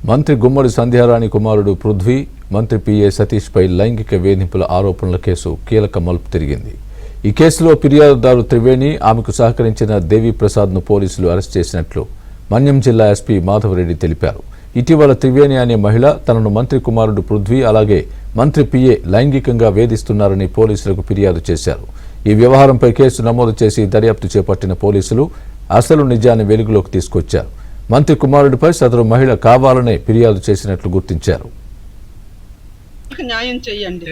మంత్రి గుమ్మడి సంధ్యారాణి కుమారుడు పృథ్వీ మంత్రి పిఏ సతీష్ పై లైంగిక వేధింపుల ఆరోపణల కేసు కీలక మలుపు తిరిగింది. ఈ కేసులో ఫిర్యాదుదారు త్రివేణి ఆమెకు సహకరించిన దేవి ప్రసాద్ ను పోలీసులు అరెస్ట్ చేసినట్లు మన్యం జిల్లా ఎస్పీ మాధవరెడ్డి తెలిపారు. ఇటీవల త్రివేణి అనే మహిళ తనను మంత్రి కుమారుడు పృథ్వీ అలాగే మంత్రి పిఏ లైంగికంగా వేధిస్తున్నారని పోలీసులకు ఫిర్యాదు చేశారు. ఈ వ్యవహారంపై కేసు నమోదు చేసి దర్యాప్తు చేపట్టిన పోలీసులు అసలు నిజాన్ని వెలుగులోకి తీసుకొచ్చారు. మంత్రి కుమారుడిపై సదరు మహిళ కావాలనే ఫిర్యాదు చేసినట్లు గుర్తించారు. న్యాయం చేయండి.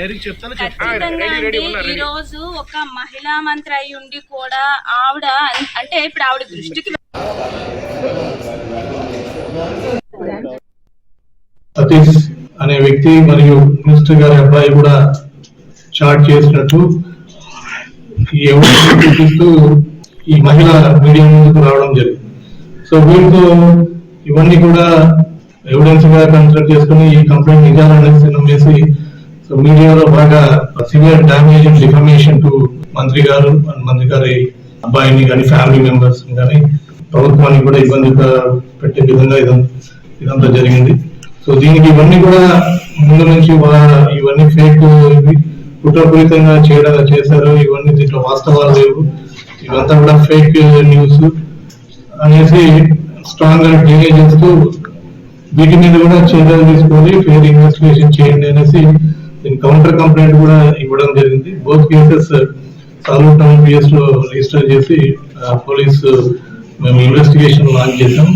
ఈ రోజు ఒక మహిళా మంత్రి అయి ఉండి కూడా ఆవిడ అంటే ఇప్పుడు ఆవిడ దృష్టికి సతీష్ అనే వ్యక్తి మరియు మినిస్టర్ గారి అబ్బాయి కూడా చాట్ చేసినట్టు ఈ మహిళ మీడియా ముందుకు రావడం జరిగింది. సో వీటితో ఇవన్నీ కూడా ఎవిడెన్స్ గా కన్సిడర్ చేసుకుని ఈ కంప్లైంట్ నిజాలనేసి నమ్మేసి సో మీడియాలో బాగా severe damage and defamation to మంత్రి గారు అండ్ మంత్రి గారి అబ్బాయిని కానీ ఫ్యామిలీ మెంబర్స్ కానీ ప్రభుత్వానికి కూడా ఇబ్బంది పెట్టే విధంగా ఇదంతా జరిగింది. సో దీనికి ఇవన్నీ కూడా ముందు నుంచి ఇవన్నీ ఫేక్ కుట్రపూరితంగా చేశారు. ఇవన్నీ దీంట్లో వాస్తవాలు లేవు, ఇవంతా కూడా ఫేక్ న్యూస్ అనేసి స్ట్రాంగ్ గా డిలే చేస్తూ వీటి మీద కూడా చర్యలు తీసుకొని ఫెయిర్ ఇన్వెస్టిగేషన్ చేయండి అనేసి కౌంటర్ కంప్లైంట్ కూడా ఇవ్వడం జరిగింది. Both cases Salur town PS లో రిజిస్టర్ చేసి పోలీసు మేము ఇన్వెస్టిగేషన్ లాంచ్ చేశాం.